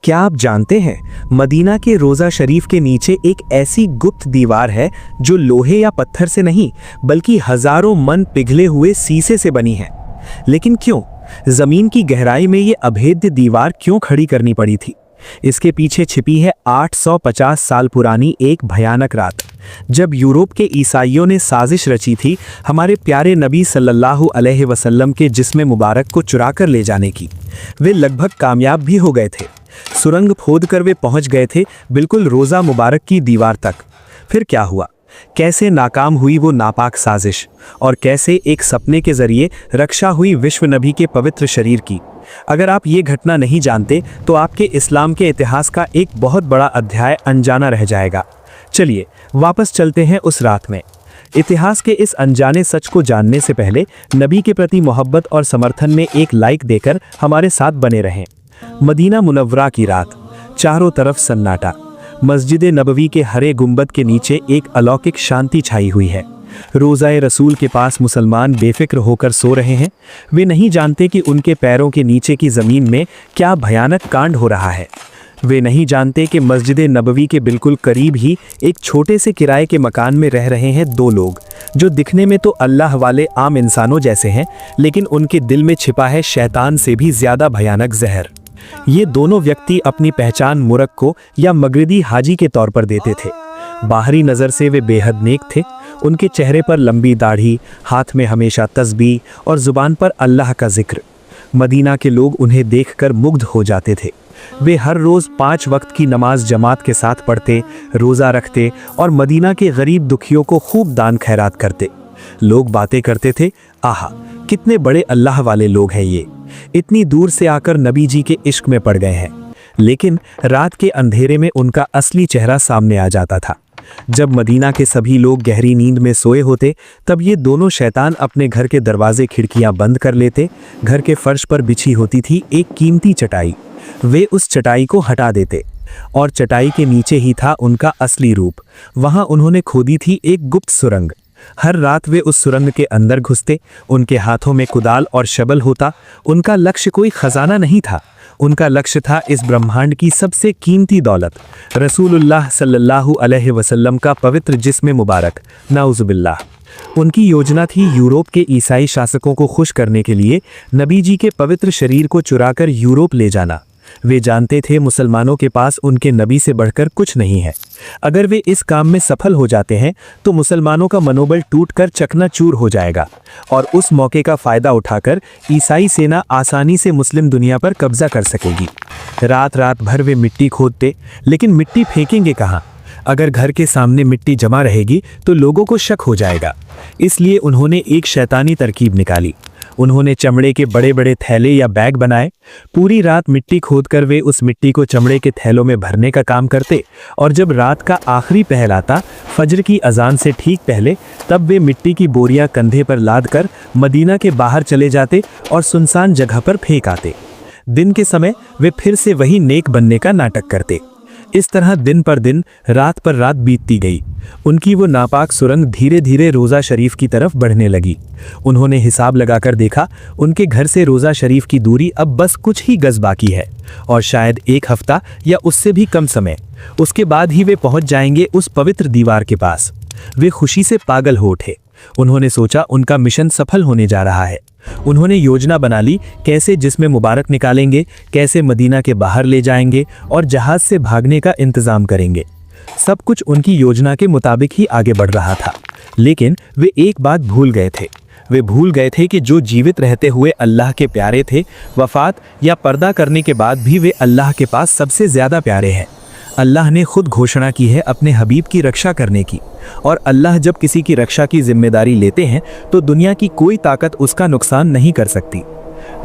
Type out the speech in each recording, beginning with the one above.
क्या आप जानते हैं, मदीना के रोज़ा शरीफ के नीचे एक ऐसी गुप्त दीवार है जो लोहे या पत्थर से नहीं बल्कि हजारों मन पिघले हुए शीशे से बनी है। लेकिन क्यों? जमीन की गहराई में ये अभेद्य दीवार क्यों खड़ी करनी पड़ी थी? इसके पीछे छिपी है 850 साल पुरानी एक भयानक रात, जब यूरोप के ईसाइयों ने साजिश रची थी हमारे प्यारे नबी सल्लल्लाहु अलैहि वसल्लम के जिस्म मुबारक को चुरा कर ले जाने की। वे लगभग कामयाब भी हो गए थे। सुरंग खोदकर वे पहुंच गए थे बिल्कुल रोज़ा मुबारक की दीवार तक। फिर क्या हुआ? कैसे नाकाम हुई वो नापाक साजिश, और कैसे एक सपने के जरिए रक्षा हुई विश्व नबी के पवित्र शरीर की? अगर आप ये घटना नहीं जानते तो आपके इस्लाम के इतिहास का एक बहुत बड़ा अध्याय अनजाना रह जाएगा। चलिए वापस चलते हैं उस रात में। इतिहास के इस अनजाने सच को जानने से पहले नबी के प्रति मोहब्बत और समर्थन में एक लाइक देकर हमारे साथ बने रहें। मदीना मुनव्वरा की रात, चारों तरफ सन्नाटा। मस्जिद नबवी के हरे गुंबद के नीचे एक अलौकिक शांति छाई हुई है। रोज़ाए रसूल के पास मुसलमान बेफिक्र होकर सो रहे हैं। वे नहीं जानते कि उनके पैरों के नीचे की ज़मीन में क्या भयानक कांड हो रहा है। वे नहीं जानते कि मस्जिद नबवी के बिल्कुल करीब ही एक छोटे से किराए के मकान में रह रहे हैं दो लोग, जो दिखने में तो अल्लाह वाले आम इंसानों जैसे हैं, लेकिन उनके दिल में छिपा है शैतान से भी ज़्यादा भयानक जहर। ये दोनों व्यक्ति अपनी पहचान मुरक्को या मगरिदी हाजी के तौर पर देते थे। बाहरी नज़र से वे बेहद नेक थे। उनके चेहरे पर लंबी दाढ़ी, हाथ में हमेशा तस्बीह और ज़ुबान पर अल्लाह का जिक्र। मदीना के लोग उन्हें देखकर मुग्ध हो जाते थे। वे हर रोज़ 5 वक्त की नमाज जमात के साथ पढ़ते, रोज़ा रखते और मदीना के गरीब दुखियों को खूब दान खैरात करते। लोग बातें करते थे, आहा कितने बड़े अल्लाह वाले लोग हैं ये, इतनी दूर से आकर नबी जी के इश्क में पड़ गए हैं। लेकिन रात के अंधेरे में उनका असली चेहरा सामने आ जाता था। जब मदीना के सभी लोग गहरी नींद में सोए होते, तब ये दोनों शैतान अपने घर के दरवाजे खिड़कियां बंद कर लेते। घर के फर्श पर बिछी होती थी एक कीमती चटाई। वे उस चटाई को हटा देते और चटाई के नीचे ही था उनका असली रूप। वहां उन्होंने खोदी थी एक गुप्त सुरंग। हर रात वे उस सुरंग के अंदर घुसते। उनके हाथों में कुदाल और शबल होता। उनका लक्ष्य कोई खजाना नहीं था, उनका लक्ष्य था इस ब्रह्मांड की सबसे कीमती दौलत, रसूलुल्लाह सल्लल्लाहु अलैहि वसल्लम का पवित्र जिस्म मुबारक, नाउज़ुबिल्लाह। उनकी योजना थी यूरोप के ईसाई शासकों को खुश करने के लिए नबी जी के पवित्र शरीर को चुराकर यूरोप ले जाना। वे जानते थे मुसलमानों के पास उनके नबी से बढ़कर कुछ नहीं है। अगर वे इस काम में सफल हो जाते हैं तो मुसलमानों का मनोबल टूटकर चकनाचूर हो जाएगा, और उस मौके का फ़ायदा उठाकर ईसाई सेना आसानी से मुस्लिम दुनिया पर कब्जा कर सकेगी। रात रात भर वे मिट्टी खोदते, लेकिन मिट्टी फेंकेंगे कहाँ? अगर घर के सामने मिट्टी जमा रहेगी तो लोगों को शक हो जाएगा। इसलिए उन्होंने एक शैतानी तरकीब निकाली। उन्होंने चमड़े के बड़े बड़े थैले या बैग बनाए। पूरी रात मिट्टी खोदकर वे उस मिट्टी को चमड़े के थैलों में भरने का काम करते, और जब रात का आखिरी पहर आता, फजर की अजान से ठीक पहले, तब वे मिट्टी की बोरियां कंधे पर लाद कर मदीना के बाहर चले जाते और सुनसान जगह पर फेंक आते। दिन के समय वे फिर से वही नेक बनने का नाटक करते। इस तरह दिन पर दिन, रात पर रात बीतती गई। उनकी वो नापाक सुरंग धीरे धीरे रोज़ा शरीफ की तरफ बढ़ने लगी। उन्होंने हिसाब लगाकर देखा, उनके घर से रोज़ा शरीफ की दूरी अब बस कुछ ही गज बाकी है, और शायद 1 हफ्ता या उससे भी कम समय, उसके बाद ही वे पहुंच जाएंगे उस पवित्र दीवार के पास। वे खुशी से पागल हो उठे। उन्होंने सोचा उनका मिशन सफल होने जा रहा है। उन्होंने योजना बना ली, कैसे जिस्म मुबारक निकालेंगे, कैसे मदीना के बाहर ले जाएंगे और जहाज से भागने का इंतजाम करेंगे। सब कुछ उनकी योजना के मुताबिक ही आगे बढ़ रहा था। लेकिन वे एक बात भूल गए थे। वे भूल गए थे कि जो जीवित रहते हुए अल्लाह के प्यारे थे, वफात या पर्दा करने के बाद भी वे अल्लाह के पास सबसे ज़्यादा प्यारे हैं। अल्लाह ने खुद घोषणा की है अपने हबीब की रक्षा करने की, और अल्लाह जब किसी की रक्षा की जिम्मेदारी लेते हैं तो दुनिया की कोई ताकत उसका नुकसान नहीं कर सकती।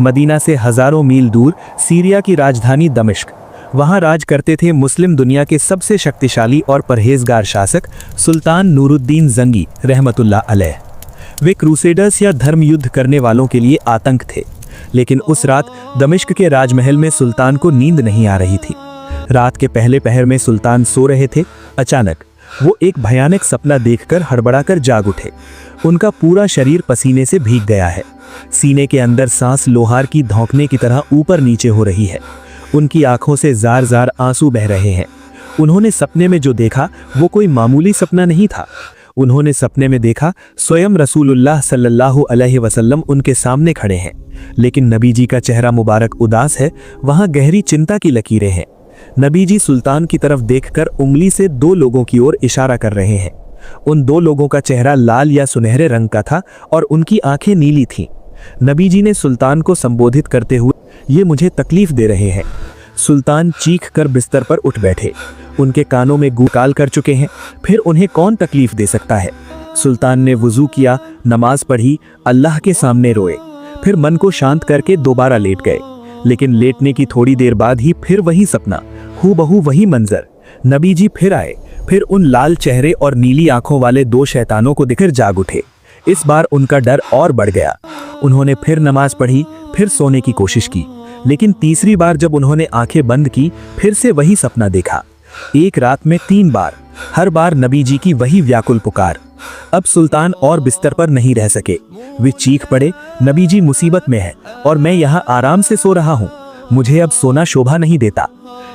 मदीना से हज़ारों मील दूर सीरिया की राजधानी दमिश्क, वहाँ राज करते थे मुस्लिम दुनिया के सबसे शक्तिशाली और परहेजगार शासक सुल्तान नूरुद्दीन जंगी रहमतुल्लाह अलैह। वे क्रूसेडर्स या धर्म युद्ध करने वालों के लिए आतंक थे। लेकिन उस रात दमिश्क के राजमहल में सुल्तान को नींद नहीं आ रही थी। रात के पहले पहर में सुल्तान सो रहे थे। अचानक वो एक भयानक सपना देखकर हड़बड़ाकर जाग उठे। उनका पूरा शरीर पसीने से भीग गया है। सीने के अंदर सांस लोहार की धौंकने की तरह ऊपर नीचे हो रही है। उनकी आंखों से जार जार आंसू बह रहे हैं। उन्होंने सपने में जो देखा वो कोई मामूली सपना नहीं था। उन्होंने सपने में देखा स्वयं रसूलुल्लाह सल्लल्लाहु अलैहि वसल्लम उनके सामने खड़े हैं, लेकिन नबी जी का चेहरा मुबारक उदास है, वहां गहरी चिंता की लकीरें हैं। नबी जी सुल्तान की तरफ देखकर उंगली से दो लोगों की ओर इशारा कर रहे हैं। उन दो लोगों का चेहरा लाल या सुनहरे रंग का था और उनकी आंखें नीली थीं। नबी जी ने सुल्तान को संबोधित करते हुए, ये मुझे तकलीफ दे रहे हैं। सुल्तान चीख कर बिस्तर पर उठ बैठे। उनके कानों में गुकाल कर चुके हैं, फिर उन्हें कौन तकलीफ दे सकता है। सुल्तान ने वुजू किया, नमाज पढ़ी, अल्लाह के सामने रोए, फिर मन को शांत करके दोबारा लेट गए। लेकिन लेटने की थोड़ी देर बाद ही फिर वही सपना, हूबहू वही मंजर। नबी जी फिर आए, फिर उन लाल चेहरे और नीली आंखों वाले दो शैतानों को दिखकर जाग उठे। इस बार उनका डर और बढ़ गया। उन्होंने फिर नमाज पढ़ी, फिर सोने की कोशिश की, लेकिन तीसरी बार जब उन्होंने आंखें बंद की, फिर से वही सपना देखा। एक रात में 3 बार, हर बार नबी जी की वही व्याकुल पुकार। अब सुल्तान और बिस्तर पर नहीं रह सके। वे चीख पड़े, नबी जी मुसीबत में है और मैं यहाँ आराम से सो रहा हूँ। मुझे अब सोना शोभा नहीं देता।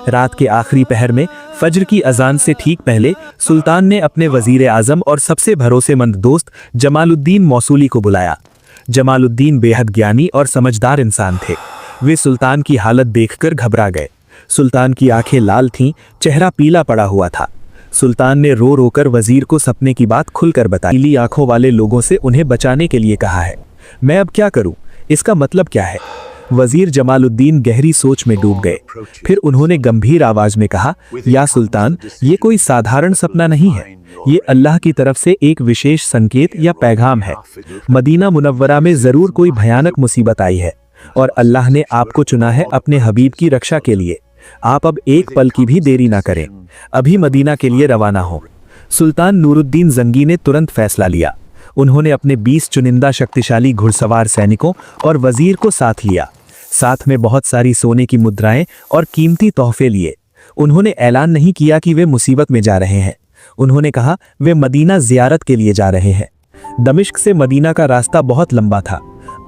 रात के आखिरी पहर में फज्र की अजान से ठीक पहले सुल्तान ने अपने वजीर आजम और सबसे भरोसेमंद दोस्त जमालुद्दीन मौसूली को बुलाया। जमालुद्दीन बेहद ज्ञानी और समझदार इंसान थे। वे सुल्तान की हालत देखकर घबरा गए। सुल्तान की आंखें लाल थीं, चेहरा पीला पड़ा हुआ था। सुल्तान ने रो रोकर वजीर को सपने की बात खुलकर बताई। नीली आंखों वाले लोगों से उन्हें बचाने के लिए कहा है। मैं अब क्या करूं? इसका मतलब क्या है? वजीर जमालुद्दीन गहरी सोच में डूब गए। फिर उन्होंने गंभीर आवाज में कहा, या सुल्तान, ये कोई साधारण सपना नहीं है। ये अल्लाह की तरफ से एक विशेष संकेत या पैगाम है। मदीना मुनव्वरा में जरूर कोई भयानक मुसीबत आई है और अल्लाह ने आपको चुना है अपने हबीब की रक्षा के लिए। आप अब एक पल की भी देरी ना करें, अभी मदीना के लिए रवाना हो। सुल्तान नूरुद्दीन जंगी ने तुरंत फैसला लिया। उन्होंने अपने 20 चुनिंदा शक्तिशाली घुड़सवार सैनिकों और वजीर को साथ लिया। साथ में बहुत सारी सोने की मुद्राएं और कीमती तोहफे लिए। उन्होंने ऐलान नहीं किया कि वे मुसीबत में जा रहे हैं। उन्होंने कहा वे मदीना जियारत के लिए जा रहे हैं। दमिश्क से मदीना का रास्ता बहुत लंबा था।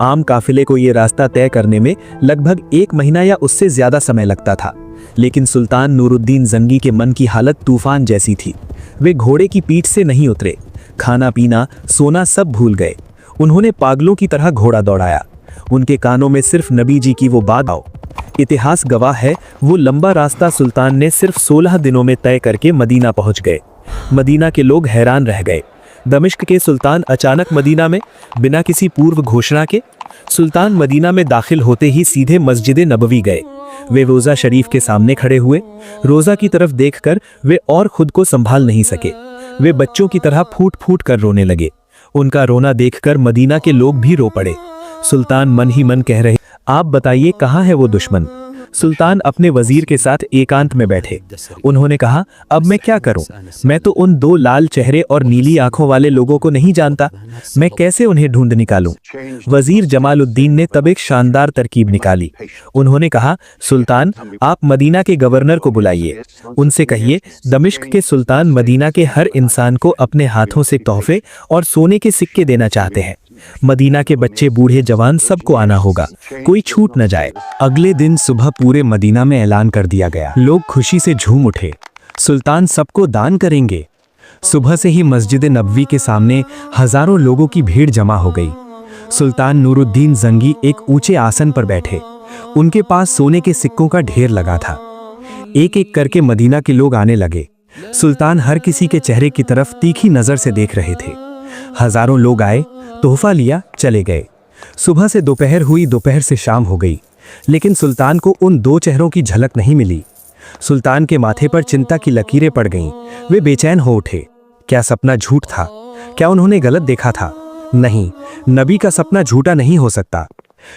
आम काफिले को यह रास्ता तय करने में लगभग 1 महीना या उससे ज्यादा समय लगता था, लेकिन सुल्तान नूरुद्दीन जंगी के मन की हालत तूफान जैसी थी। वे घोड़े की पीठ से नहीं उतरे, खाना पीना सोना सब भूल गए। उन्होंने पागलों की तरह घोड़ा दौड़ाया। उनके कानों में सिर्फ नबी जी की वो बात आओ। इतिहास गवाह है, वो लंबा रास्ता सुल्तान ने सिर्फ 16 दिनों में तय करके मदीना पहुंच गए। मदीना के लोग हैरान रह गए। दमिश्क के सुल्तान अचानक मदीना में, बिना किसी पूर्व घोषणा के। सुल्तान मदीना में दाखिल होते ही सीधे मस्जिद नबवी गए। वे रोजा शरीफ के सामने खड़े हुए। रोजा की तरफ देखकर वे और खुद को संभाल नहीं सके। वे बच्चों की तरह फूट फूट कर रोने लगे। उनका रोना देखकर मदीना के लोग भी रो पड़े। सुल्तान मन ही मन कह रहे, आप बताइए कहाँ है वो दुश्मन? सुल्तान अपने वजीर के साथ एकांत में बैठे। उन्होंने कहा, अब मैं क्या करूं? मैं तो उन 2 लाल चेहरे और नीली आंखों वाले लोगों को नहीं जानता। मैं कैसे उन्हें ढूंढ निकालूं? वजीर जमालुद्दीन ने तब एक शानदार तरकीब निकाली। उन्होंने कहा, सुल्तान, आप मदीना के गवर्नर को बुलाइए। उनसे कहिए, दमिश्क के सुल्तान मदीना के हर इंसान को अपने हाथों से तोहफे और सोने के सिक्के देना चाहते हैं। मदीना के बच्चे बूढ़े जवान सबको आना होगा, कोई छूट न जाए। अगले दिन सुबह पूरे मदीना में ऐलान कर दिया गया। लोग खुशी से झूम उठे। सुल्तान सबको दान करेंगे। सुबह से ही मस्जिद नबवी के सामने हजारों लोगों की भीड़ जमा हो गई। सुल्तान नूरुद्दीन जंगी एक ऊंचे आसन पर बैठे। उनके पास सोने के सिक्कों का ढेर लगा था। एक एक करके मदीना के लोग आने लगे। सुल्तान हर किसी के चेहरे की तरफ तीखी नजर से देख रहे थे। हजारों लोग आए, तोहफा लिया, चले गए। सुबह से दोपहर हुई, दोपहर से शाम हो गई, लेकिन सुल्तान को उन 2 चेहरों की झलक नहीं मिली। सुल्तान के माथे पर चिंता की लकीरें पड़ गईं। वे बेचैन हो उठे। क्या सपना झूठ था? क्या उन्होंने गलत देखा था? नहीं, नबी का सपना झूठा नहीं हो सकता।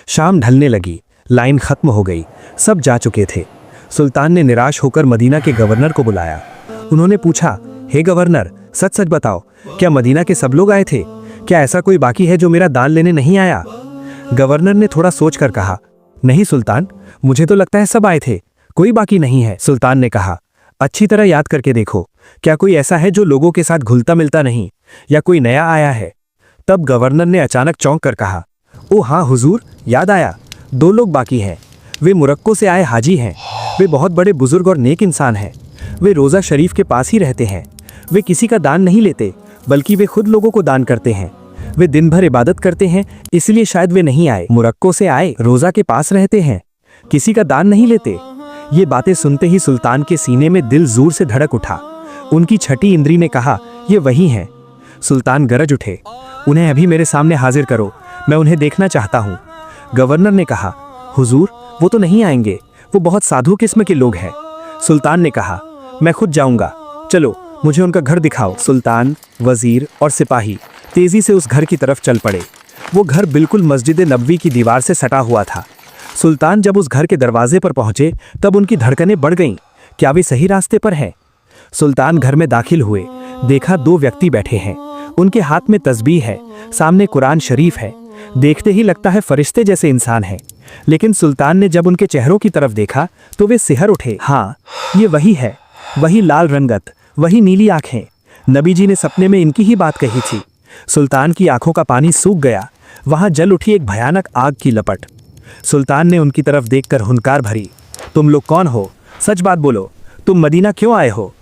शाम ढलने लगी, लाइन खत्म हो गई, सब जा चुके थे। सुल्तान ने निराश होकर मदीना के गवर्नर को बुलाया। उन्होंने पूछा, हे गवर्नर, सच सच बताओ, क्या मदीना के सब लोग आए थे? क्या ऐसा कोई बाकी है जो मेरा दान लेने नहीं आया? गवर्नर ने थोड़ा सोचकर कहा, नहीं सुल्तान, मुझे तो लगता है सब आए थे, कोई बाकी नहीं है। सुल्तान ने कहा, अच्छी तरह याद करके देखो, क्या कोई ऐसा है जो लोगों के साथ घुलता मिलता नहीं, या कोई नया आया है? तब गवर्नर ने अचानक चौंक कर कहा, ओ हाँ हुजूर, याद आया, 2 लोग बाकी हैं। वे मुरक्को से आए हाजी हैं। वे बहुत बड़े बुजुर्ग और नेक इंसान हैं। वे रोज़ा शरीफ के पास ही रहते हैं। वे किसी का दान नहीं लेते, बल्कि वे खुद लोगों को दान करते हैं। वे दिन भर इबादत करते हैं, इसलिए शायद वे नहीं आए। मोरक्को से आए, रोज़ा के पास रहते हैं, किसी का दान नहीं लेते। ये बातें सुनते ही सुल्तान के सीने में दिल जोर से धड़क उठा। उनकी छठी इंद्री ने कहा, ये वही हैं। सुल्तान गरज उठे, उन्हें अभी मेरे सामने हाजिर करो, मैं उन्हें देखना चाहता हूँ। गवर्नर ने कहा, हुजूर वो तो नहीं आएंगे, वो बहुत साधु किस्म के लोग हैं। सुल्तान ने कहा, मैं खुद जाऊंगा, चलो मुझे उनका घर दिखाओ। सुल्तान, वजीर और सिपाही तेजी से उस घर की तरफ चल पड़े। वो घर बिल्कुल मस्जिद नबवी की दीवार से सटा हुआ था। सुल्तान जब उस घर के दरवाजे पर पहुंचे तब उनकी धड़कनें बढ़ गईं। क्या वे सही रास्ते पर हैं? सुल्तान घर में दाखिल हुए, देखा 2 व्यक्ति बैठे हैं। उनके हाथ में तस्बीह है, सामने कुरान शरीफ है। देखते ही लगता है फरिश्ते जैसे इंसान हैं। लेकिन सुल्तान ने जब उनके चेहरों की तरफ देखा तो वे सिहर उठे। हाँ, ये वही है, वही लाल रंगत, वही नीली आंखें। नबी जी ने सपने में इनकी ही बात कही थी। सुल्तान की आंखों का पानी सूख गया। वहां जल उठी एक भयानक आग की लपट। सुल्तान ने उनकी तरफ देखकर हुंकार भरी, तुम लोग कौन हो? सच बात बोलो, तुम मदीना क्यों आए हो?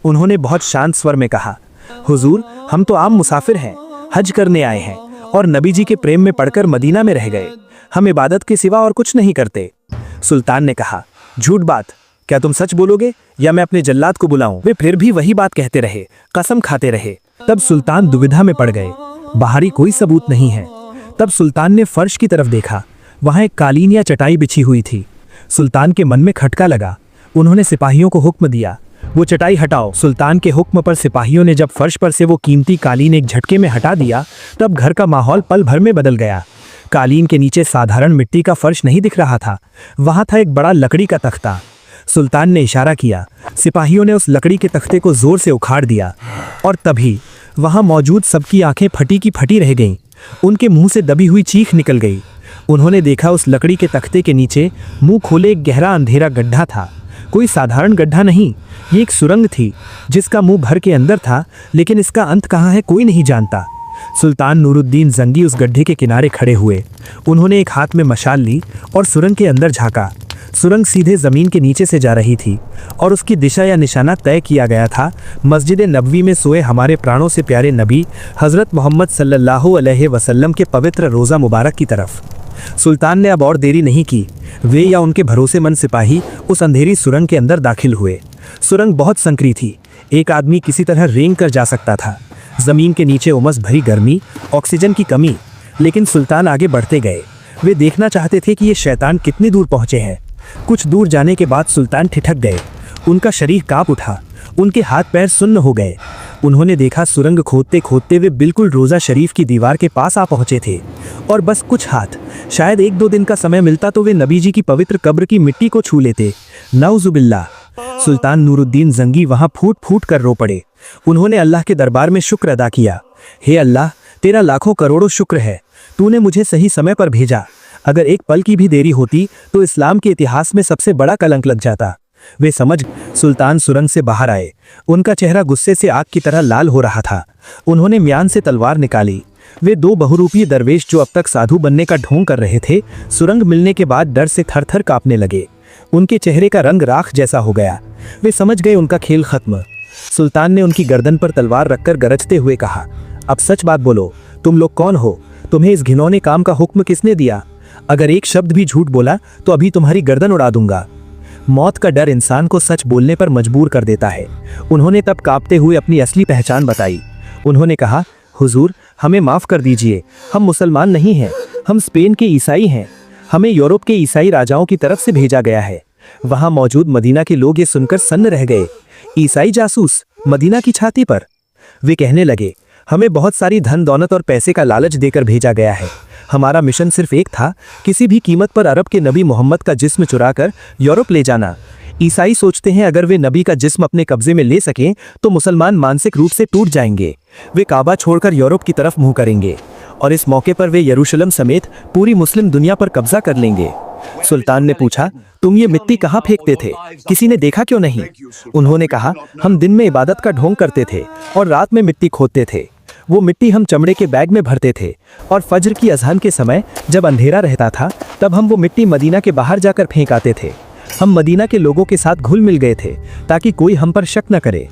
उन्होंने बहुत शांत स्वर में कहा, हुजूर हम तो आम मुसाफिर हैं, हज करने आए हैं और नबी जी के प्रेम में पड़कर मदीना में रह गए। हम इबादत के सिवा और कुछ नहीं करते। सुल्तान ने कहा, झूठ बात, क्या तुम सच बोलोगे या मैं अपने जल्लाद को बुलाऊं? वे फिर भी वही बात कहते रहे, कसम खाते रहे। तब सुल्तान दुविधा में पड़ गए, बाहरी कोई सबूत नहीं है। तब सुल्तान ने फर्श की तरफ देखा, वहां एक कालीन या चटाई बिछी हुई थी। सुल्तान के मन में खटका लगा। उन्होंने सिपाहियों को हुक्म दिया, वो चटाई हटाओ। सुल्तान के हुक्म पर सिपाहियों ने जब फर्श पर से वो कीमती कालीन एक झटके में हटा दिया, तब घर का माहौल पल भर में बदल गया। कालीन के नीचे साधारण मिट्टी का फर्श नहीं दिख रहा था, वहां था एक बड़ा लकड़ी का तख्ता। सुल्तान ने इशारा किया, सिपाहियों ने उस लकड़ी के तख्ते को जोर से उखाड़ दिया और तभी वहां मौजूद सबकी आंखें फटी की फटी रह गईं। उनके मुंह से दबी हुई चीख निकल गई। उन्होंने देखा उस लकड़ी के तख्ते के नीचे मुंह खोले एक गहरा अंधेरा गड्ढा था। कोई साधारण गड्ढा नहीं, ये एक सुरंग थी जिसका मुंह घर के अंदर था, लेकिन इसका अंत कहाँ है कोई नहीं जानता। सुल्तान नूरुद्दीन जंगी उस गड्ढे के किनारे खड़े हुए। उन्होंने एक हाथ में मशाल ली और सुरंग के अंदर झांका। सुरंग सीधे जमीन के नीचे से जा रही थी और उसकी दिशा या निशाना तय किया गया था मस्जिद नबवी में सोए हमारे प्राणों से प्यारे नबी हजरत मोहम्मद सल्लल्लाहु अलैहि वसल्लम के पवित्र रोज़ा मुबारक की तरफ। सुल्तान ने अब और देरी नहीं की। वे या उनके भरोसेमंद सिपाही उस अंधेरी सुरंग के अंदर दाखिल हुए। सुरंग बहुत संकरी थी, एक आदमी किसी तरह रेंग कर जा सकता था। जमीन के नीचे उमस भरी गर्मी, ऑक्सीजन की कमी। लेकिन सुल्तान आगे बढ़ते गए। वे देखना चाहते थे कि ये शैतान कितनी दूर पहुंचे हैं। कुछ दूर जाने के बाद सुल्तान ठिठक गए। उनका शरीर कांप उठा, उनके हाथ पैर सुन्न हो गए। उन्होंने देखा सुरंग खोदते खोदते वे बिल्कुल रोज़ा शरीफ की दीवार के पास आ पहुंचे थे और बस कुछ हाथ, शायद 1-2 दिन का समय मिलता तो वे नबी जी की पवित्र कब्र की मिट्टी को छू लेते। नाउजुबिल्लाह। सुल्तान नूरुद्दीन जंगी वहां फूट फूट कर रो पड़े। उन्होंने अल्लाह के दरबार में शुक्र अदा किया, हे अल्लाह तेरा लाखों करोड़ों शुक्र है, तूने मुझे सही समय पर भेजा। अगर एक पल की भी देरी होती तो इस्लाम के इतिहास में सबसे बड़ा कलंक लग जाता। वे समझ। सुल्तान सुरंग से बाहर आए। उनका चेहरा गुस्से से आग की तरह लाल हो रहा था। उन्होंने म्यान से तलवार निकाली। वे 2 बहुरूपीय दरवेश जो अब तक साधु बनने का ढोंग कर रहे थे, सुरंग मिलने के बाद डर से थर-थर कांपने लगे। उनके चेहरे का रंग राख जैसा हो गया। वे समझ गए उनका खेल खत्म। सुल्तान ने उनकी गर्दन पर तलवार रखकर गरजते हुए कहा, अब सच बात बोलो, तुम लोग कौन हो? तुम्हें इस घिनौने काम का हुक्म किसने दिया? अगर एक शब्द भी झूठ बोला तो अभी तुम्हारी गर्दन उड़ा दूंगा। मौत का डर इंसान को सच बोलने पर मजबूर कर देता है। उन्होंने तब कांपते हुए अपनी असली पहचान बताई। उन्होंने कहा, हुजूर हमें माफ़ कर दीजिए, हम मुसलमान नहीं हैं, हम स्पेन के ईसाई हैं। हमें यूरोप के ईसाई राजाओं की तरफ से भेजा गया है। वहां मौजूद मदीना के लोग ये सुनकर सन्न रह गए। ईसाई जासूस मदीना की छाती पर। वे कहने लगे, हमें बहुत सारी धन दौलत और पैसे का लालच देकर भेजा गया है। हमारा मिशन सिर्फ एक था, किसी भी कीमत पर अरब के नबी मोहम्मद का जिस्म चुराकर यूरोप ले जाना। ईसाई सोचते हैं अगर वे नबी का जिस्म अपने कब्जे में ले सकें तो मुसलमान मानसिक रूप से टूट जाएंगे। वे काबा छोड़कर यूरोप की तरफ मुंह करेंगे और इस मौके पर वे यरूशलेम समेत पूरी मुस्लिम दुनिया पर कब्जा कर लेंगे। सुल्तान ने पूछा, तुम ये मिट्टी कहाँ फेंकते थे? किसी ने देखा क्यों नहीं? उन्होंने कहा, हम दिन में इबादत का ढोंग करते थे और रात में मिट्टी खोदते थे। वो मिट्टी हम चमड़े के बैग में भरते थे और फज्र की अज़ान के समय जब अंधेरा रहता था तब हम वो मिट्टी मदीना के बाहर जाकर फेंक आते थे। हम मदीना के लोगों के साथ घुल मिल गए थे ताकि कोई हम पर शक न करे।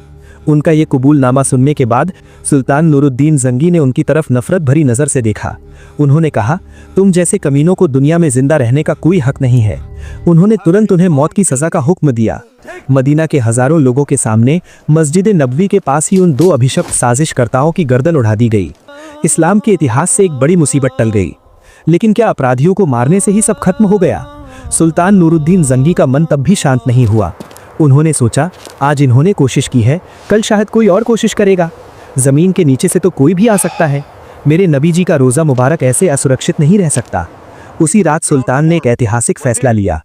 उनका ये कबूलनामा सुनने के बाद सुल्तान नूरुद्दीन जंगी ने उनकी तरफ नफरत भरी नज़र से देखा। उन्होंने कहा, तुम जैसे कमीनों को दुनिया में जिंदा रहने का कोई हक नहीं है। उन्होंने तुरंत उन्हें मौत की सज़ा का हुक्म दिया। मदीना के हज़ारों लोगों के सामने मस्जिद नबवी के पास ही उन दो अभिशप्त साजिशकर्ताओं की गर्दन उड़ा दी गई। इस्लाम के इतिहास से एक बड़ी मुसीबत टल गई। लेकिन क्या अपराधियों को मारने से ही सब खत्म हो गया? सुल्तान नूरुद्दीन जंगी का मन तब भी शांत नहीं हुआ। उन्होंने सोचा, आज इन्होंने कोशिश की है, कल शायद कोई और कोशिश करेगा। ज़मीन के नीचे से तो कोई भी आ सकता है। मेरे नबी जी का रोज़ा मुबारक ऐसे असुरक्षित नहीं रह सकता। उसी रात सुल्तान ने एक ऐतिहासिक फैसला लिया।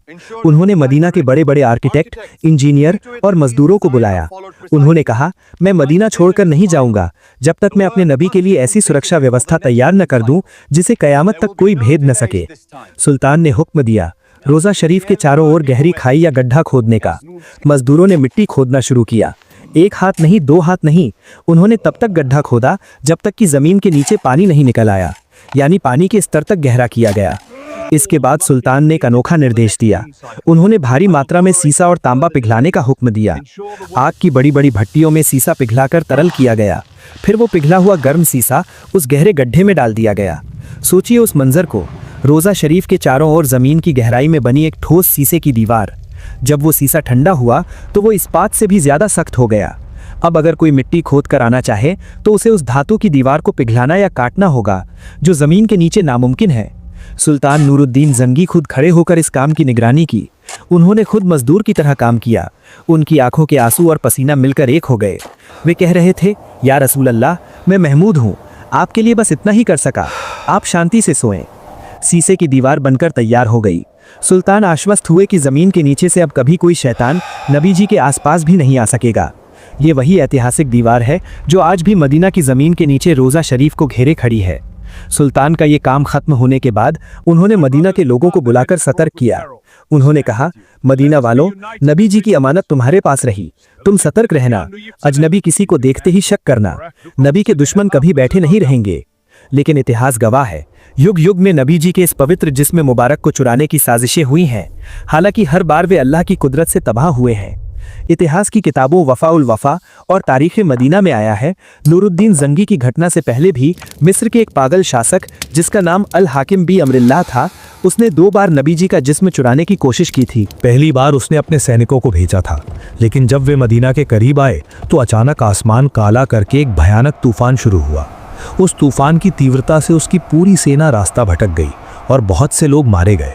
उन्होंने मदीना के बड़े बड़े आर्किटेक्ट, इंजीनियर और मजदूरों को बुलाया। उन्होंने कहा, मैं मदीना छोड़कर नहीं जाऊंगा जब तक मैं अपने नबी के लिए ऐसी सुरक्षा व्यवस्था तैयार न कर दूं जिसे कयामत तक कोई भेद न सके। सुल्तान ने हुक्म दिया, रोज़ा शरीफ के चारों ओर गहरी खाई या गड्ढा खोदने का। मजदूरों ने मिट्टी खोदना शुरू किया। एक हाथ नहीं, दो हाथ नहीं, उन्होंने तब तक गड्ढा खोदा जब तक कि जमीन के नीचे पानी नहीं निकल आया, यानी पानी के स्तर तक गहरा किया गया। इसके बाद सुल्तान ने एक अनोखा निर्देश दिया। उन्होंने भारी मात्रा में सीसा और तांबा पिघलाने का हुक्म दिया। आग की बड़ी बड़ी भट्टियों में सीसा पिघलाकर तरल किया गया। फिर वो पिघला हुआ गर्म सीसा उस गहरे गड्ढे में डाल दिया गया। सोचिए उस मंजर को, रोज़ा शरीफ के चारों ओर जमीन की गहराई में बनी एक ठोस शीशे की दीवार। जब वो सीसा ठंडा हुआ तो वो इस्पात से भी ज्यादा सख्त हो गया। अब अगर कोई मिट्टी खोद कर आना चाहे तो उसे उस धातु की दीवार को पिघलाना या काटना होगा, जो जमीन के नीचे नामुमकिन है। सुल्तान नूरुद्दीन जंगी खुद खड़े होकर इस काम की निगरानी की। उन्होंने खुद मजदूर की तरह काम किया। उनकी आंखों के आंसू और पसीना मिलकर एक हो गए। वे कह रहे थे, या रसूल अल्लाह, मैं महमूद हूँ, आपके लिए बस इतना ही कर सका, आप शांति से सोएं। शीशे की दीवार बनकर तैयार हो गई। सुल्तान आश्वस्त हुए कि जमीन के नीचे से अब कभी कोई शैतान नबी जी के आसपास भी नहीं आ सकेगा। ये वही ऐतिहासिक दीवार है जो आज भी मदीना की जमीन के नीचे रोज़ा शरीफ को घेरे खड़ी है। सुल्तान का ये काम खत्म होने के बाद उन्होंने मदीना के लोगों को बुलाकर सतर्क किया। उन्होंने कहा, मदीना वालों, नबी जी की अमानत तुम्हारे पास रही, तुम सतर्क रहना। अजनबी किसी को देखते ही शक करना। नबी के दुश्मन कभी बैठे नहीं रहेंगे। लेकिन इतिहास गवाह है, युग युग में नबी जी के इस पवित्र जिस्म मुबारक को चुराने की साजिशें हुई हैं। हालांकि हर बार वे अल्लाह की कुदरत से तबाह हुए हैं। इतिहास की किताबों वफ़ाउल वफ़ा और तारीख़ मदीना में आया है, नूरुद्दीन जंगी की घटना से पहले भी मिस्र के एक पागल शासक जिसका नाम अल हाकिम बी अमरिल्लाह था, उसने 2 बार नबी जी का जिस्म चुराने की कोशिश की थी। पहली बार उसने अपने सैनिकों को भेजा था, लेकिन जब वे मदीना के करीब आए तो अचानक आसमान काला करके एक भयानक तूफान शुरू हुआ। उस तूफान की तीव्रता से उसकी पूरी सेना रास्ता भटक गई और बहुत से लोग मारे गए।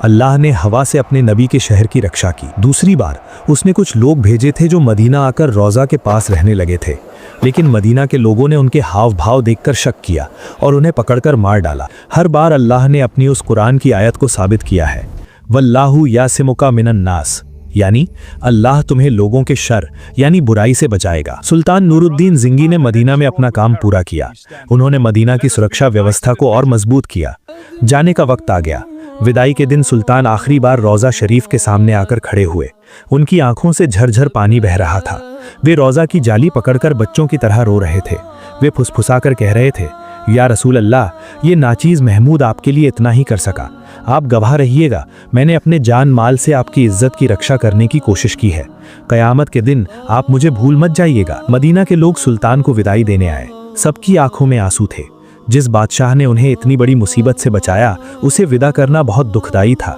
अल्लाह ने हवा से अपने नबी के शहर की रक्षा की। दूसरी बार उसने कुछ लोग भेजे थे जो मदीना आकर रोज़ा के पास रहने लगे थे, लेकिन मदीना के लोगों ने उनके हाव भाव देखकर शक किया और उन्हें पकड़कर मार डाला। हर बार अल्लाह ने अपनी उस कुरान की आयत को साबित किया है, वल्लाहु यासिमुका मिनन नास, यानी अल्लाह तुम्हें लोगों के शर यानी बुराई से बचाएगा। सुल्तान नूरुद्दीन जिंगी ने मदीना में अपना काम पूरा किया। उन्होंने मदीना की सुरक्षा व्यवस्था को और मजबूत किया। जाने का वक्त आ गया। विदाई के दिन सुल्तान आखिरी बार रोज़ा शरीफ के सामने आकर खड़े हुए। उनकी आंखों से झरझर पानी बह रहा था। वे रोज़ा की जाली पकड़कर बच्चों की तरह रो रहे थे। वे फुसफुसाकर कह रहे थे, या रसूल अल्लाह, ये नाचीज़ महमूद आपके लिए इतना ही कर सका। आप गवाह रहिएगा, मैंने अपने जान माल से आपकी इज्जत की रक्षा करने की कोशिश की है। कयामत के दिन आप मुझे भूल मत जाइएगा। मदीना के लोग सुल्तान को विदाई देने आए। सबकी आंखों में आंसू थे। जिस बादशाह ने उन्हें इतनी बड़ी मुसीबत से बचाया, उसे विदा करना बहुत दुखदाई था।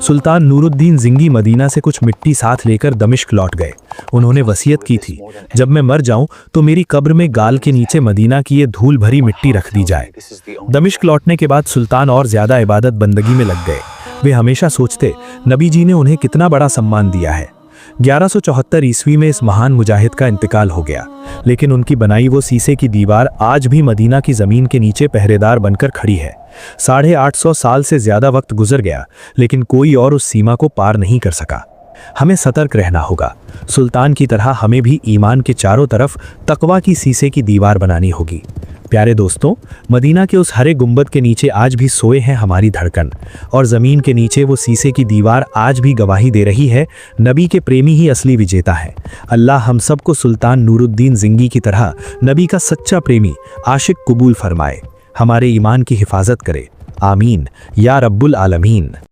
सुल्तान नूरुद्दीन जिंगी मदीना से कुछ मिट्टी साथ लेकर दमिश्क लौट गए। उन्होंने वसीयत की थी, जब मैं मर जाऊं तो मेरी कब्र में गाल के नीचे मदीना की ये धूल भरी मिट्टी रख दी जाए। दमिश्क लौटने के बाद सुल्तान और ज्यादा इबादत बंदगी में लग गए। वे हमेशा सोचते, नबी जी ने उन्हें कितना बड़ा सम्मान दिया है। 1174 ईस्वी में इस महान मुजाहिद का इंतकाल हो गया, लेकिन उनकी बनाई वो शीशे की दीवार आज भी मदीना की जमीन के नीचे पहरेदार बनकर खड़ी है। 850 साल से ज्यादा वक्त गुजर गया, लेकिन कोई और उस सीमा को पार नहीं कर सका। हमें सतर्क रहना होगा। सुल्तान की तरह हमें भी ईमान के चारों तरफ तकवा की शीशे की दीवार बनानी होगी। प्यारे दोस्तों, मदीना के उस हरे गुंबद के नीचे आज भी सोए हैं हमारी धड़कन, और ज़मीन के नीचे वो शीशे की दीवार आज भी गवाही दे रही है, नबी के प्रेमी ही असली विजेता है। अल्लाह हम सबको सुल्तान नूरुद्दीन जिंगी की तरह नबी का सच्चा प्रेमी आशिक कबूल फरमाए, हमारे ईमान की हिफाजत करे। आमीन या रब्बुल आलमीन।